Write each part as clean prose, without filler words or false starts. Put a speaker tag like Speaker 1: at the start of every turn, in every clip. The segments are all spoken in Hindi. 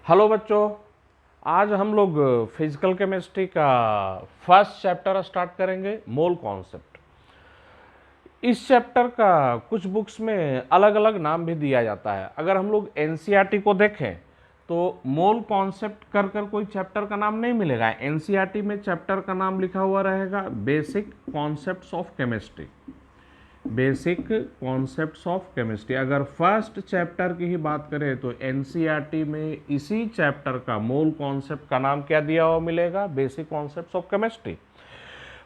Speaker 1: हेलो बच्चों। आज हम लोग फिजिकल केमिस्ट्री का फर्स्ट चैप्टर स्टार्ट करेंगे, मोल कॉन्सेप्ट। इस चैप्टर का कुछ बुक्स में अलग अलग नाम भी दिया जाता है। अगर हम लोग एनसीईआरटी को देखें तो मोल कॉन्सेप्ट कर कर कोई चैप्टर का नाम नहीं मिलेगा। एनसीईआरटी में चैप्टर का नाम लिखा हुआ रहेगा basic concepts of chemistry. Basic concepts of chemistry. अगर फर्स्ट चैप्टर की ही बात करें तो एनसीईआरटी में इसी चैप्टर का मोल कॉन्सेप्ट का नाम क्या दिया हुआ मिलेगा? Basic concepts of chemistry.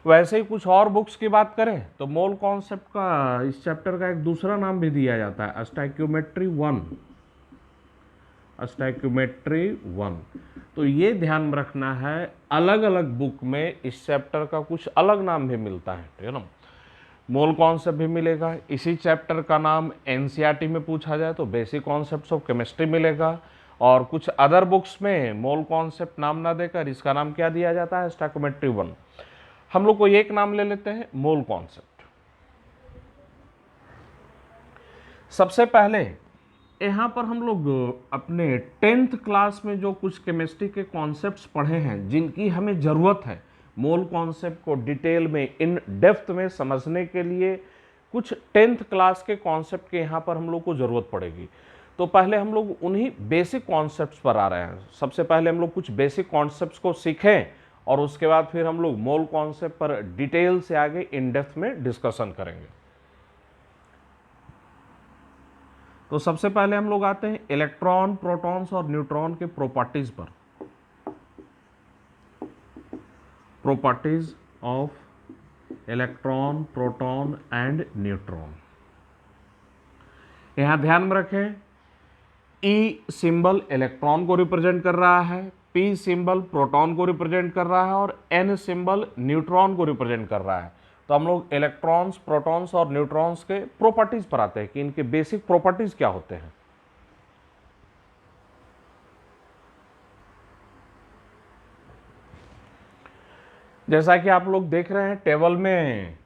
Speaker 1: वैसे ही कुछ और बुक्स की बात करें तो मोल कॉन्सेप्ट का इस चैप्टर का एक दूसरा नाम भी दिया जाता है, स्टोइकियोमेट्री 1। स्टोइकियोमेट्री 1। तो ये ध्यान में रखना है, अलग अलग बुक में इस चैप्टर का कुछ अलग नाम भी मिलता है, ठीक है ना। मोल कॉन्सेप्ट भी मिलेगा। इसी चैप्टर का नाम एनसीईआरटी में पूछा जाए तो बेसिक कॉन्सेप्ट्स ऑफ केमिस्ट्री मिलेगा, और कुछ अदर बुक्स में मोल कॉन्सेप्ट नाम ना देकर इसका नाम क्या दिया जाता है? स्टोइकियोमेट्री 1। हम लोग को एक नाम ले लेते हैं, मोल कॉन्सेप्ट। सबसे पहले यहाँ पर हम लोग अपने 10th क्लास में जो कुछ केमिस्ट्री के कॉन्सेप्ट्स पढ़े हैं, जिनकी हमें ज़रूरत है मोल कॉन्सेप्ट को डिटेल में इन डेप्थ में समझने के लिए, कुछ 10th क्लास के कॉन्सेप्ट के यहाँ पर हम लोग को ज़रूरत पड़ेगी। तो पहले हम लोग उन्हीं बेसिक कॉन्सेप्ट्स पर आ रहे हैं। सबसे पहले हम लोग कुछ बेसिक कॉन्सेप्ट्स को सीखें और उसके बाद फिर हम लोग मोल कॉन्सेप्ट पर डिटेल से आगे इन डेप्थ में डिस्कशन करेंगे। तो सबसे पहले हम लोग आते हैं इलेक्ट्रॉन, प्रोटॉन्स और न्यूट्रॉन के प्रॉपर्टीज पर। Properties of electron, proton and neutron. यहां ध्यान में रखें, ई सिंबल इलेक्ट्रॉन को रिप्रेजेंट कर रहा है, पी सिंबल प्रोटॉन को रिप्रेजेंट कर रहा है और एन सिंबल न्यूट्रॉन को रिप्रेजेंट कर रहा है। तो हम लोग इलेक्ट्रॉन्स, प्रोटॉन्स और न्यूट्रॉन्स के प्रॉपर्टीज पर आते हैं कि इनके बेसिक प्रॉपर्टीज क्या होते हैं। जैसा कि आप लोग देख रहे हैं टेबल में,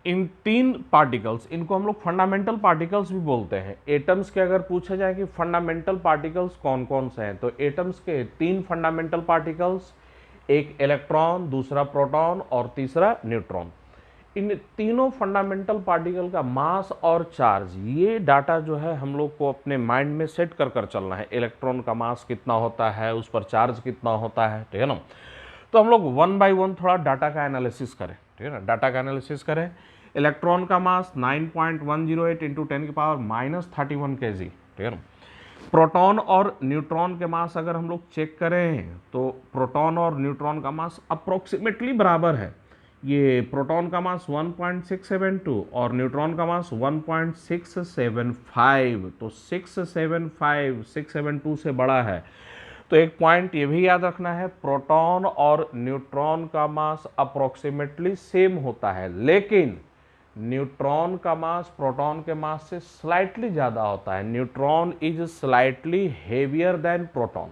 Speaker 1: इन तीन पार्टिकल्स, इनको हम लोग फंडामेंटल पार्टिकल्स भी बोलते हैं। एटम्स के अगर पूछा जाए कि फंडामेंटल पार्टिकल्स कौन कौन से हैं, तो एटम्स के तीन फंडामेंटल पार्टिकल्स, एक इलेक्ट्रॉन, दूसरा प्रोटॉन और तीसरा न्यूट्रॉन। इन तीनों फंडामेंटल पार्टिकल का मास और चार्ज, ये डाटा जो है हम लोग को अपने माइंड में सेट कर कर चलना है। इलेक्ट्रॉन का मास कितना होता है, उस पर चार्ज कितना होता है, ठीक है ना। तो हम लोग वन बाय वन थोड़ा डाटा का एनालिसिस करें, ठीक है ना। डाटा का एनालिसिस करें। इलेक्ट्रॉन का मास 9.108 इंटू 10⁻31 kg, ठीक है ना। प्रोटॉन और न्यूट्रॉन के मास अगर हम लोग चेक करें तो प्रोटॉन और न्यूट्रॉन का मास अप्रोक्सीमेटली बराबर है। ये प्रोटॉन का मास 1.672 और न्यूट्रॉन का मास 1.675, तो 672 से बड़ा है। तो एक पॉइंट ये भी याद रखना है, प्रोटॉन और न्यूट्रॉन का मास अप्रोक्सीमेटली सेम होता है, लेकिन न्यूट्रॉन का मास प्रोटॉन के मास से स्लाइटली ज़्यादा होता है। Neutron is slightly heavier than proton.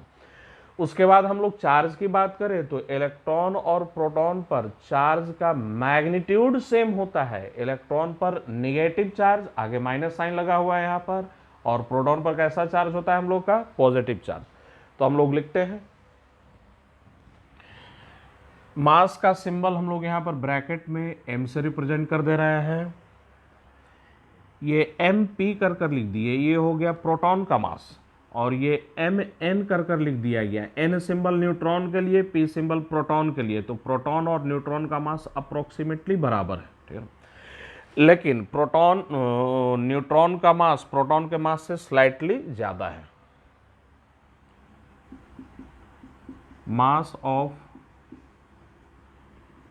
Speaker 1: उसके बाद हम लोग चार्ज की बात करें तो इलेक्ट्रॉन और प्रोटॉन पर चार्ज का मैग्नीट्यूड सेम होता है। इलेक्ट्रॉन पर निगेटिव चार्ज, आगे माइनस साइन लगा हुआ है यहाँ पर, और प्रोटॉन पर कैसा चार्ज होता है हम लोग का? Positive charge. तो हम लोग लिखते हैं मास का सिंबल हम लोग यहां पर ब्रैकेट में m से रिप्रेजेंट कर दे रहे हैं। ये एम पी कर कर लिख दिए, ये हो गया प्रोटॉन का मास, और ये एम एन कर कर लिख दिया गया। एन सिंबल न्यूट्रॉन के लिए, पी सिंबल प्रोटॉन के लिए। तो प्रोटॉन और न्यूट्रॉन का मास अप्रोक्सीमेटली बराबर है, ठीक है। लेकिन प्रोटॉन न्यूट्रॉन का मास प्रोटॉन के मास से स्लाइटली ज़्यादा है। मास of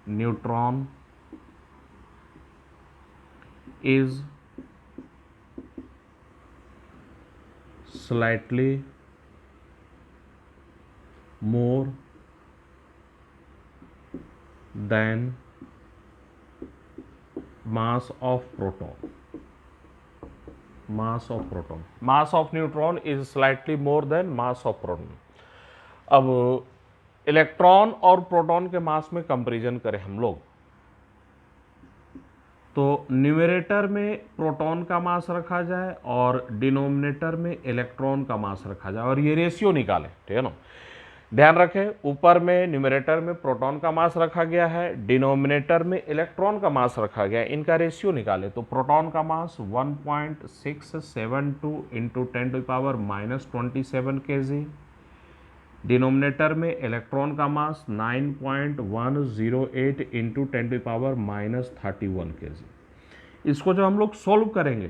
Speaker 1: neutron is slightly more than mass of proton. Mass of proton. Mass of neutron is slightly more than mass of proton. अब इलेक्ट्रॉन और प्रोटॉन के मास में कंपैरिजन करें हम लोग तो न्यूमरेटर में प्रोटॉन का मास रखा जाए और डिनोमिनेटर में इलेक्ट्रॉन का मास रखा जाए और ये रेशियो निकालें, ठीक है ना। ध्यान रखें, ऊपर में न्यूमरेटर में प्रोटॉन का मास रखा गया है, डिनोमिनेटर में इलेक्ट्रॉन का मास रखा गया है, इनका रेशियो निकालें तो प्रोटॉन का मास 1.672 इंटू 10⁻⁻27 kg, डिनोमिनेटर में इलेक्ट्रॉन का मास 9.108 इंटू 10⁻31 kg। इसको जब हम लोग सोल्व करेंगे,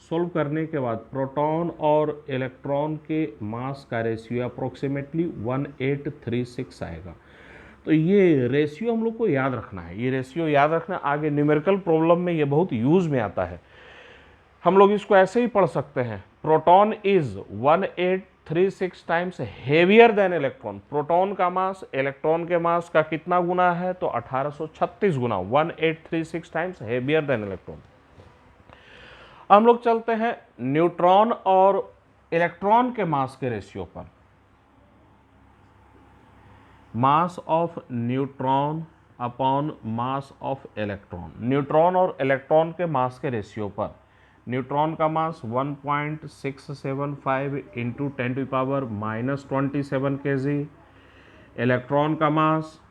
Speaker 1: सोल्व करने के बाद प्रोटॉन और इलेक्ट्रॉन के मास का रेशियो अप्रोक्सीमेटली 1836 आएगा। तो ये रेशियो हम लोग को याद रखना है, ये रेशियो याद रखना, आगे न्यूमेरिकल प्रॉब्लम में ये बहुत यूज में आता है। हम लोग इसको ऐसे ही पढ़ सकते हैं, proton is 1836 times heavier than electron. Proton का मास इलेक्ट्रॉन के मास का कितना गुना है, तो 1836 गुना, 1836 टाइम्स हेवियर देन इलेक्ट्रॉन। हम लोग चलते हैं न्यूट्रॉन और इलेक्ट्रॉन के मास के रेशियो पर। मास of neutron upon mass of electron, neutron और इलेक्ट्रॉन के मास के रेशियो पर न्यूट्रॉन का मास 1.675 इंटू 10⁻⁻27 kg, इलेक्ट्रॉन का मास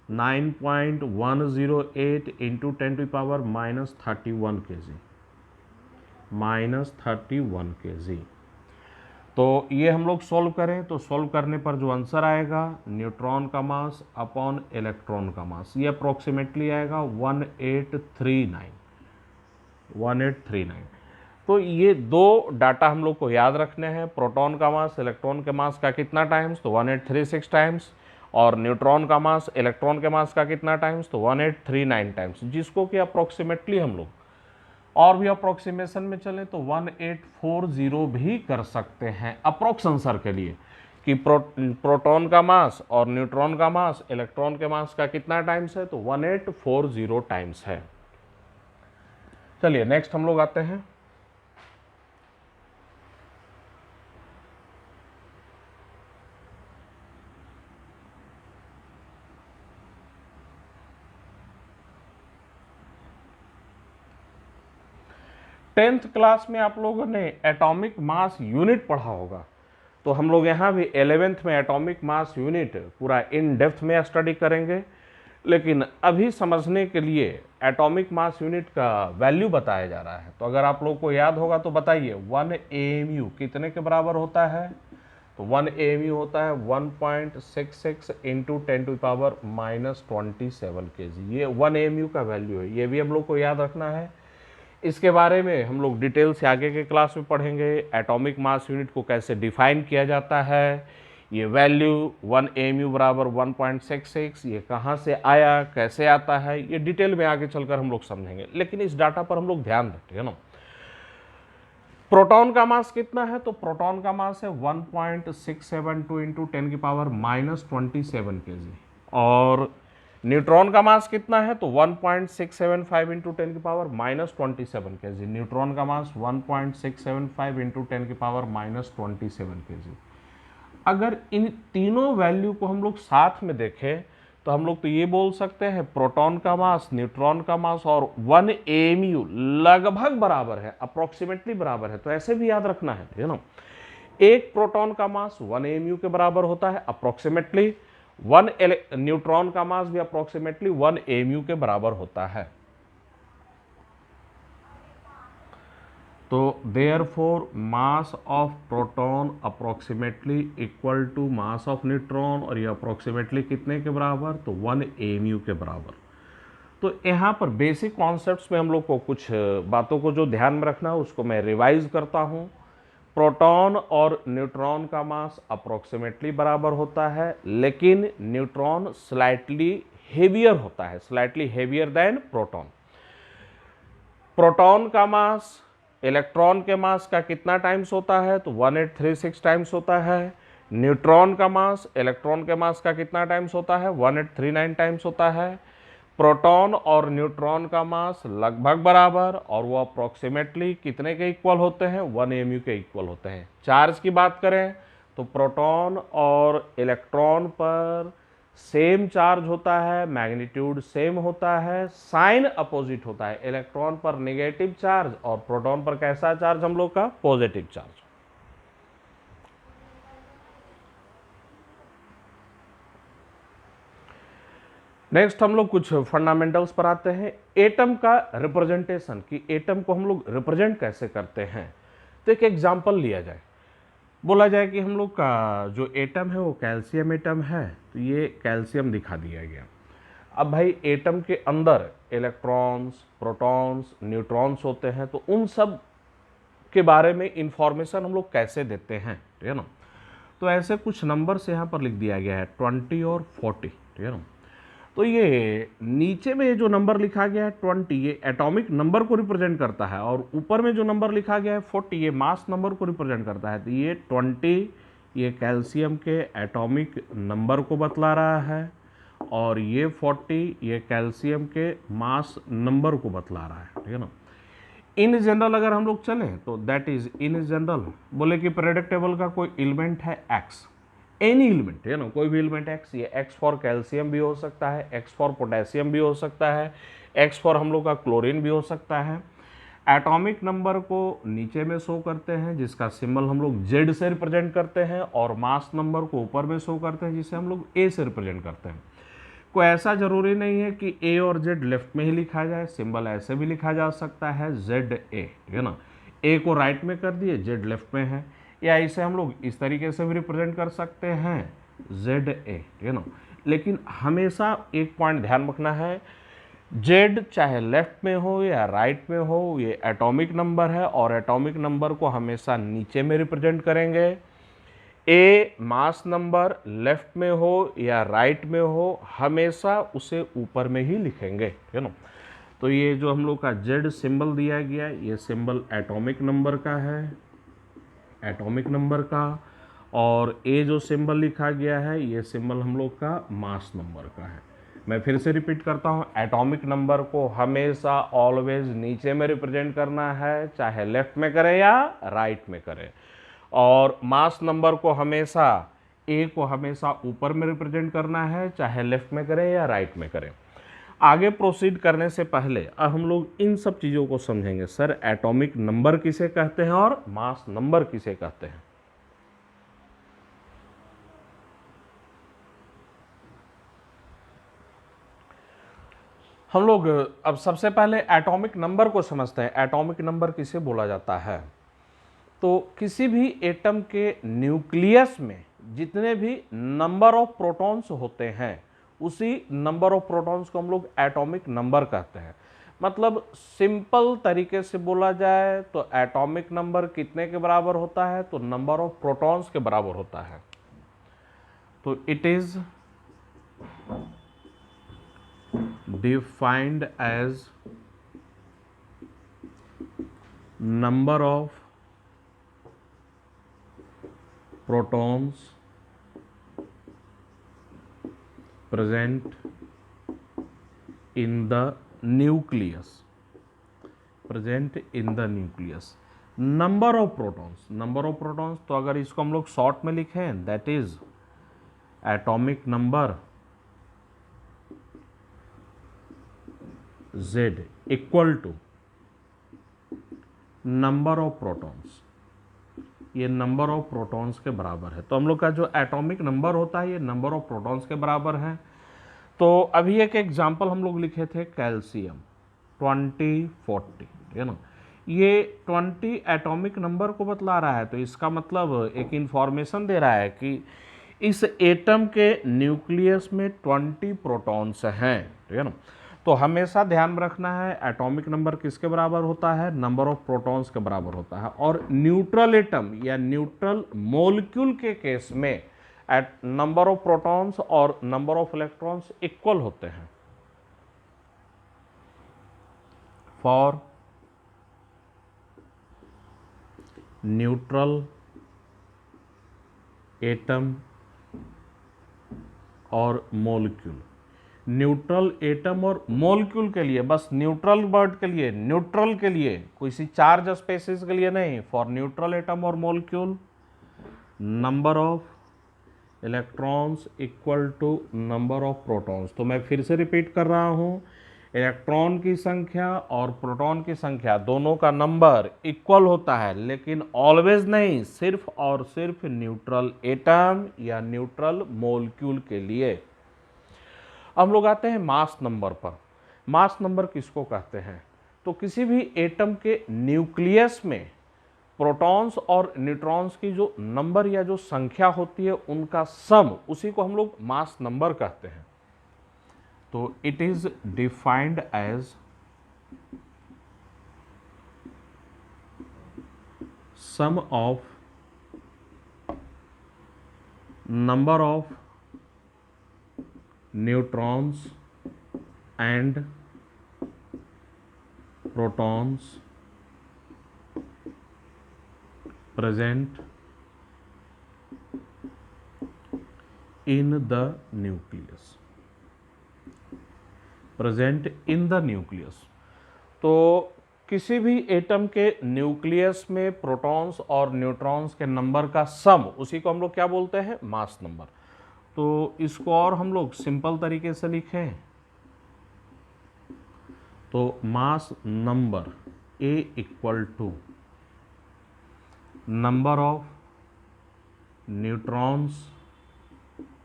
Speaker 1: 9.108 इंटू 10⁻⁻31 kg, -31 kg। तो ये हम लोग सोल्व करें तो सोल्व करने पर जो आंसर आएगा, न्यूट्रॉन का मास अपॉन इलेक्ट्रॉन का मास, ये अप्रोक्सीमेटली आएगा 1839। तो ये दो डाटा हम लोग को याद रखने हैं, प्रोटॉन का मास इलेक्ट्रॉन के मास का कितना टाइम्स, तो 1836 टाइम्स, और न्यूट्रॉन का मास इलेक्ट्रॉन के मास का कितना टाइम्स, तो 1839 टाइम्स, जिसको कि अप्रोक्सीमेटली हम लोग और भी अप्रोक्सीमेशन में चले तो 1840 भी कर सकते हैं अप्रोक्स आंसर के लिए, कि प्रोटॉन का मास और न्यूट्रॉन का मास इलेक्ट्रॉन के मास का कितना टाइम्स है, तो 1840 टाइम्स है। चलिए नेक्स्ट हम लोग आते हैं टेंथ क्लास में आप लोगों ने एटॉमिक मास यूनिट पढ़ा होगा, तो हम लोग यहाँ भी 11th में एटॉमिक मास यूनिट पूरा इन डेप्थ में स्टडी करेंगे। लेकिन अभी समझने के लिए एटॉमिक मास यूनिट का वैल्यू बताया जा रहा है, तो अगर आप लोग को याद होगा तो बताइए 1 AMU कितने के बराबर होता है, तो 1 AMU होता है 1.66 इंटू 10⁻⁻27 kg। ये 1 AMU का वैल्यू है, ये भी हम लोग को याद रखना है। इसके बारे में हम लोग डिटेल से आगे के क्लास में पढ़ेंगे, एटॉमिक मास यूनिट को कैसे डिफाइन किया जाता है, ये वैल्यू 1 AMU बराबर 1.66 ये कहाँ से आया, कैसे आता है, ये डिटेल में आगे चलकर हम लोग समझेंगे। लेकिन इस डाटा पर हम लोग ध्यान रखें ना। प्रोटॉन का मास कितना है, तो प्रोटॉन का मास है 1.672 इंटू 10⁻⁻27 kg, और न्यूट्रॉन का मास कितना है, तो 1.675 इंटू 10⁻⁻27 kg। न्यूट्रॉन का मास 1.675 इंटू 10⁻⁻27 kg। अगर इन तीनों वैल्यू को हम लोग साथ में देखें तो हम लोग तो ये बोल सकते हैं प्रोटॉन का मास, न्यूट्रॉन का मास और 1 AMU लगभग बराबर है, अप्रोक्सीमेटली बराबर है। तो ऐसे भी याद रखना है ना, एक प्रोटॉन का मास 1 AMU के बराबर होता है अप्रोक्सीमेटली, न्यूट्रॉन का मास भी अप्रोक्सीमेटली 1 AMU के बराबर होता है। तो therefore mass of proton approximately equal to mass of neutron, और ये अप्रोक्सीमेटली कितने के बराबर, तो 1 AMU के बराबर। तो यहाँ पर बेसिक कॉन्सेप्ट्स में हम लोग को कुछ बातों को जो ध्यान में रखना है उसको मैं रिवाइज करता हूँ। प्रोटॉन और न्यूट्रॉन का मास अप्रोक्सीमेटली बराबर होता है, लेकिन न्यूट्रॉन स्लाइटली हेवियर होता है, slightly heavier than proton. Proton का मास इलेक्ट्रॉन के मास का कितना टाइम्स होता है, तो 1836 टाइम्स होता है। न्यूट्रॉन का मास इलेक्ट्रॉन के मास का कितना टाइम्स होता है, 1839 टाइम्स होता है। प्रोटॉन और न्यूट्रॉन का मास लगभग बराबर, और वो अप्रोक्सीमेटली कितने के इक्वल होते हैं, 1 AMU के इक्वल होते हैं। चार्ज की बात करें तो प्रोटॉन और इलेक्ट्रॉन पर सेम चार्ज होता है, मैग्नीट्यूड सेम होता है, साइन अपोजिट होता है। इलेक्ट्रॉन पर नेगेटिव चार्ज और प्रोटॉन पर कैसा चार्ज हम लोग का? Positive charge. नेक्स्ट हम लोग कुछ फंडामेंटल्स पर आते हैं। एटम का रिप्रेजेंटेशन, कि एटम को हम लोग रिप्रेजेंट कैसे करते हैं। तो एक एग्जांपल लिया जाए, बोला जाए कि हम लोग का जो एटम है वो कैल्शियम एटम है, तो ये कैल्शियम दिखा दिया गया। अब भाई एटम के अंदर इलेक्ट्रॉन्स, प्रोटॉन्स, न्यूट्रॉन्स होते हैं, तो उन सब के बारे में इंफॉर्मेशन हम लोग कैसे देते हैं, ठीक है ना। तो ऐसे कुछ नंबर्स यहाँ पर लिख दिया गया है 20 और 40, ठीक है ना। तो ये नीचे में जो नंबर लिखा गया है 20, ये एटॉमिक नंबर को रिप्रेजेंट करता है, और ऊपर में जो नंबर लिखा गया है 40, ये मास नंबर को रिप्रेजेंट करता है। तो ये 20 ये कैल्शियम के एटॉमिक नंबर को बतला रहा है, और ये 40 ये कैल्शियम के मास नंबर को बतला रहा है, ठीक है ना। इन जनरल अगर हम लोग चलें तो दैट इज इन जनरल, बोले कि पीरियोडिक टेबल का कोई एलिमेंट है एक्स, एनी एलिमेंट है ना, कोई भी एलिमेंट एक्स, ये एक्स फॉर कैल्शियम भी हो सकता है, एक्स फॉर पोटेशियम भी हो सकता है, एक्स फॉर हम लोग का क्लोरीन भी हो सकता है। एटॉमिक नंबर को नीचे में शो करते हैं, जिसका सिंबल हम लोग जेड से रिप्रेजेंट करते हैं, और मास नंबर को ऊपर में शो करते हैं, जिसे हम लोग ए से रिप्रेजेंट करते हैं। कोई ऐसा जरूरी नहीं है कि ए और जेड लेफ्ट में ही लिखा जाए, सिंबल ऐसे भी लिखा जा सकता है जेड ए, ठीक है ना। ए को राइट में कर दिए, जेड लेफ्ट में है, या इसे हम लोग इस तरीके से भी रिप्रेजेंट कर सकते हैं जेड ए, ठीक है ना। लेकिन हमेशा एक पॉइंट ध्यान रखना है, जेड चाहे लेफ्ट में हो या राइट में हो, ये एटॉमिक नंबर है, और एटॉमिक नंबर को हमेशा नीचे में रिप्रेजेंट करेंगे। ए मास नंबर लेफ्ट में हो या राइट में हो, हमेशा उसे ऊपर में ही लिखेंगे, ठीक है ना। तो ये जो हम लोग का जेड सिंबल दिया गया, ये सिंबल एटॉमिक नंबर का है, एटॉमिक नंबर का, और ए जो सिंबल लिखा गया है, ये सिंबल हम लोग का मास नंबर का है। मैं फिर से रिपीट करता हूँ, एटॉमिक नंबर को हमेशा ऑलवेज नीचे में रिप्रेजेंट करना है, चाहे लेफ्ट में करें या राइट में करें, और मास नंबर को हमेशा ए को हमेशा ऊपर में रिप्रेजेंट करना है, चाहे लेफ्ट में करें या राइट में करें। आगे प्रोसीड करने से पहले अब हम लोग इन सब चीज़ों को समझेंगे। सर एटॉमिक नंबर किसे कहते हैं और मास नंबर किसे कहते हैं। हम लोग अब सबसे पहले एटॉमिक नंबर को समझते हैं। एटॉमिक नंबर किसे बोला जाता है? तो किसी भी एटम के न्यूक्लियस में जितने भी नंबर ऑफ प्रोटॉन्स होते हैं, उसी नंबर ऑफ प्रोटॉन्स को हम लोग एटॉमिक नंबर कहते हैं। मतलब सिंपल तरीके से बोला जाए तो एटॉमिक नंबर कितने के बराबर होता है? तो नंबर ऑफ प्रोटॉन्स के बराबर होता है। तो it is defined as number of protons present in the nucleus, present in the nucleus। number of protons, number of protons, तो अगर इसको हम लोग शॉर्ट में लिखें that is atomic number Z equal to number of protons, ये नंबर ऑफ प्रोटॉन्स के बराबर है। तो हम लोग का जो एटॉमिक नंबर होता है ये नंबर ऑफ प्रोटॉन्स के बराबर है। तो अभी एक एग्जांपल हम लोग लिखे थे कैल्शियम 2040, ठीक है ना। ये 20 एटॉमिक नंबर को बतला रहा है, तो इसका मतलब एक इंफॉर्मेशन दे रहा है कि इस एटम के न्यूक्लियस में 20 प्रोटॉन्स हैं, ठीक है ना। तो हमेशा ध्यान रखना है एटॉमिक नंबर किसके बराबर होता है? नंबर ऑफ प्रोटॉन्स के बराबर होता है। और न्यूट्रल एटम या न्यूट्रल मॉलिक्यूल के केस में एट नंबर ऑफ प्रोटॉन्स और नंबर ऑफ इलेक्ट्रॉन्स इक्वल होते हैं। फॉर न्यूट्रल एटम और मॉलिक्यूल, न्यूट्रल एटम और मॉलिक्यूल के लिए, बस न्यूट्रल वर्ड के लिए, न्यूट्रल के लिए, किसी चार्ज स्पेसिस के लिए नहीं, फॉर न्यूट्रल एटम और molecule number of electrons equal to number of protons. तो मैं फिर से रिपीट कर रहा हूँ, इलेक्ट्रॉन की संख्या और प्रोटॉन की संख्या दोनों का नंबर इक्वल होता है, लेकिन ऑलवेज नहीं, सिर्फ और सिर्फ न्यूट्रल एटम या न्यूट्रल मॉलिक्यूल के लिए। हम लोग आते हैं मास नंबर पर। मास नंबर किसको कहते हैं? तो किसी भी एटम के न्यूक्लियस में प्रोटॉन्स और न्यूट्रॉन्स की जो नंबर या जो संख्या होती है उनका सम, उसी को हम लोग मास नंबर कहते हैं। तो it is defined as sum of number of neutrons and protons present in the nucleus, present in the nucleus। तो किसी भी एटम के न्यूक्लियस में प्रोटॉन्स और न्यूट्रॉन्स के नंबर का सम, उसी को हम लोग क्या बोलते हैं? Mass number. तो इसको और हम लोग सिंपल तरीके से लिखें तो mass number A equal to number of neutrons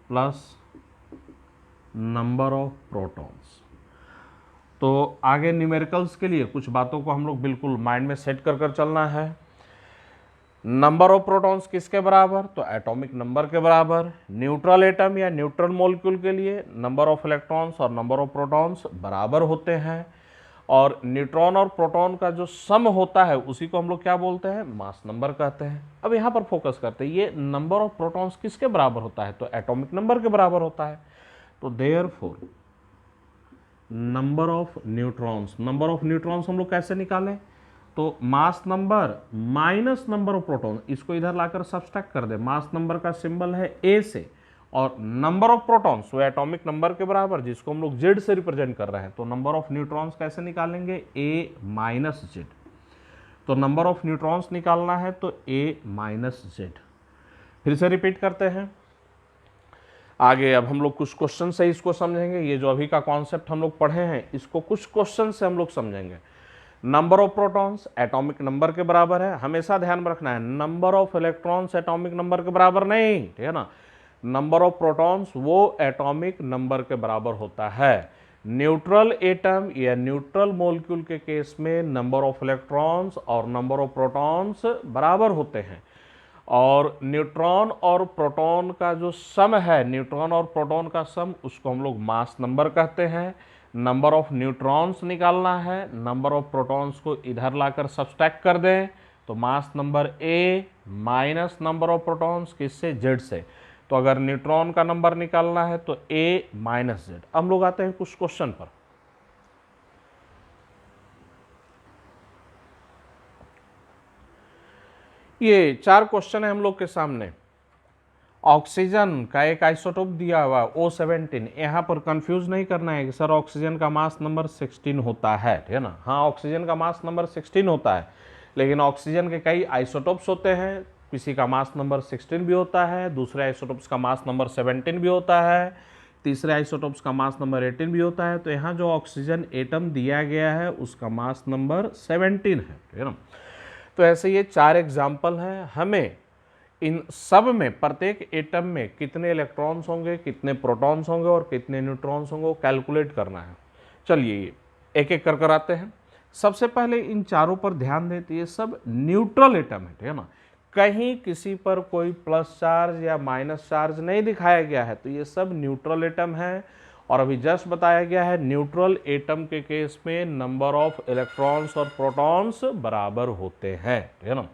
Speaker 1: plus number of protons. तो आगे न्यूमेरिकल्स के लिए कुछ बातों को हम लोग बिल्कुल माइंड में सेट कर कर चलना है। नंबर ऑफ प्रोटॉन्स किसके बराबर? तो एटॉमिक नंबर के बराबर। न्यूट्रल एटम या न्यूट्रल मॉलिक्यूल के लिए नंबर ऑफ इलेक्ट्रॉन्स और नंबर ऑफ प्रोटॉन्स बराबर होते हैं, और न्यूट्रॉन और प्रोटॉन का जो सम होता है उसी को हम लोग क्या बोलते हैं? मास नंबर कहते हैं। अब यहाँ पर फोकस करते हैं, ये नंबर ऑफ प्रोटॉन्स किसके बराबर होता है? तो एटॉमिक नंबर के बराबर होता है। तो therefore number of neutrons, number of neutrons हम लोग कैसे निकालें? तो mass number minus number of proton, इसको इधर लाकर सब्सट्रैक्ट कर दे। मास नंबर का सिंबल है ए से, और नंबर ऑफ प्रोटॉन्स वो एटॉमिक नंबर के बराबर, जिसको हम लोग जेड से रिप्रेजेंट कर रहे हैं। तो नंबर ऑफ न्यूट्रॉन्स कैसे निकालेंगे? ए माइनस जेड। तो नंबर ऑफ न्यूट्रॉन्स निकालना है तो ए माइनस जेड। फिर से रिपीट करते हैं आगे। अब हम लोग कुछ क्वेश्चन से इसको समझेंगे। ये जो अभी का कॉन्सेप्ट हम लोग पढ़े हैं इसको कुछ क्वेश्चन से हम लोग समझेंगे। Number of protons atomic number के बराबर है, हमेशा ध्यान में रखना है। Number of electrons atomic number के बराबर नहीं, ठीक है ना। नंबर ऑफ प्रोटॉन्स वो एटॉमिक नंबर के बराबर होता है। न्यूट्रल एटम या न्यूट्रल मॉलिक्यूल के केस में नंबर ऑफ इलेक्ट्रॉन्स और नंबर ऑफ प्रोटॉन्स बराबर होते हैं, और न्यूट्रॉन और प्रोटॉन का जो सम है, न्यूट्रॉन और प्रोटॉन का सम, उसको हम लोग मास नंबर कहते हैं। नंबर ऑफ न्यूट्रॉन्स निकालना है, नंबर ऑफ प्रोटॉन्स को इधर लाकर सब्सट्रैक्ट कर दें तो mass number A minus number of protons, किससे? जेड से। तो अगर न्यूट्रॉन का नंबर निकालना है तो ए माइनस जेड। हम लोग आते हैं कुछ क्वेश्चन पर। ये 4 क्वेश्चन है हम लोग के सामने। ऑक्सीजन का एक आइसोटोप दिया हुआ O17। यहाँ पर कंफ्यूज नहीं करना है कि सर ऑक्सीजन का मास नंबर 16 होता है, ठीक है ना। हाँ, ऑक्सीजन का मास नंबर 16 होता है, लेकिन ऑक्सीजन के कई आइसोटोप्स होते हैं। किसी का मास नंबर 16 भी होता है, दूसरे आइसोटोप्स का मास नंबर 17 भी होता है, तीसरे आइसोटोप्स का मास नंबर 18 भी होता है। तो यहाँ जो ऑक्सीजन एटम दिया गया है उसका मास नंबर 17 है, ठीक है ना। तो ऐसे ये 4 एग्जाम्पल हैं। हमें इन सब में प्रत्येक एटम में कितने इलेक्ट्रॉन्स होंगे, कितने प्रोटॉन्स होंगे और कितने न्यूट्रॉन्स होंगे वो कैलकुलेट करना है। चलिए एक एक कर आते हैं। सबसे पहले इन चारों पर ध्यान देते, ये सब न्यूट्रल एटम है, ठीक है ना। कहीं किसी पर कोई प्लस चार्ज या माइनस चार्ज नहीं दिखाया गया है, तो ये सब न्यूट्रल एटम है। और अभी जस्ट बताया गया है न्यूट्रल एटम के केस में नंबर ऑफ इलेक्ट्रॉन्स और प्रोटॉन्स बराबर होते हैं, ठीक है ना।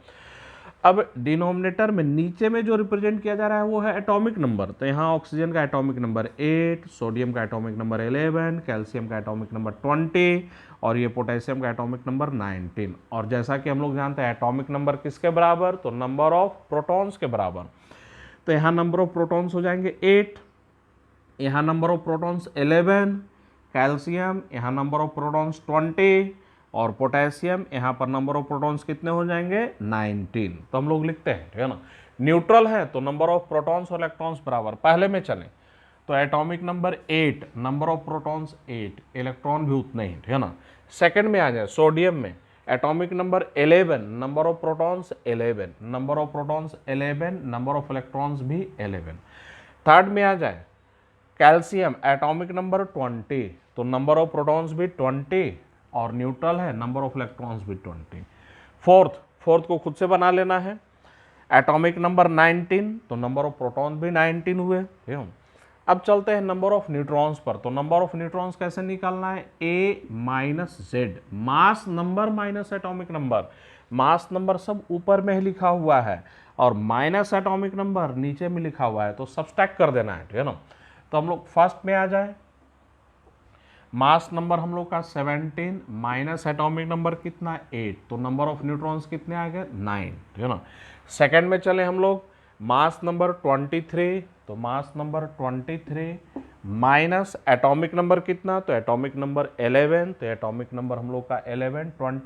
Speaker 1: अब डिनोमिनेटर में नीचे में जो रिप्रेजेंट किया जा रहा है वो है एटॉमिक नंबर। तो यहाँ ऑक्सीजन का एटॉमिक नंबर 8, सोडियम का एटॉमिक नंबर 11, कैल्शियम का एटॉमिक नंबर 20 और ये पोटेशियम का एटॉमिक नंबर 19। और जैसा कि हम लोग जानते हैं एटॉमिक नंबर किसके बराबर? तो नंबर ऑफ प्रोटॉन्स के बराबर। तो यहाँ नंबर ऑफ प्रोटॉन्स हो जाएंगे 8, यहाँ नंबर ऑफ प्रोटॉन्स 11, कैल्शियम यहाँ नंबर ऑफ प्रोटॉन्स 20 और पोटेशियम यहाँ पर नंबर ऑफ प्रोटॉन्स कितने हो जाएंगे? 19। तो हम लोग लिखते हैं, ठीक है ना। न्यूट्रल है तो नंबर ऑफ प्रोटॉन्स और इलेक्ट्रॉन्स बराबर। पहले में चलें तो atomic number 8, number of protons 8, electron भी उतने ही, है ना। सेकंड में आ जाए सोडियम में, atomic number 11, number of protons 11, number of protons 11, number of electrons भी 11। थर्ड में आ जाए कैल्शियम, एटॉमिक नंबर 20, तो नंबर ऑफ प्रोटॉन्स भी 20 और न्यूट्रल है, नंबर ऑफ इलेक्ट्रॉन्स भी 20। फोर्थ को खुद से बना लेना है, एटॉमिक नंबर 19, तो नंबर ऑफ प्रोटॉन भी 19 हुए, ठीक है। अब चलते हैं नंबर ऑफ न्यूट्रॉन्स पर। तो नंबर ऑफ न्यूट्रॉन्स कैसे निकालना है, A minus Z, mass number minus atomic number. Mass number सब ऊपर में ही लिखा हुआ है और माइनस एटॉमिक नंबर नीचे में लिखा हुआ है, तो सब्सट्रैक्ट कर देना है, ठीक है ना। तो हम लोग फर्स्ट में आ जाए, मास नंबर हम लोग का 17 माइनस एटॉमिक नंबर कितना 8, तो नंबर ऑफ न्यूट्रॉन्स कितने आ गए 9, ठीक है ना। सेकंड में चले हम लोग, मास नंबर 23, तो mass number 23 minus atomic number कितना, तो एटॉमिक नंबर 11, तो एटॉमिक नंबर हम लोग का 11, 23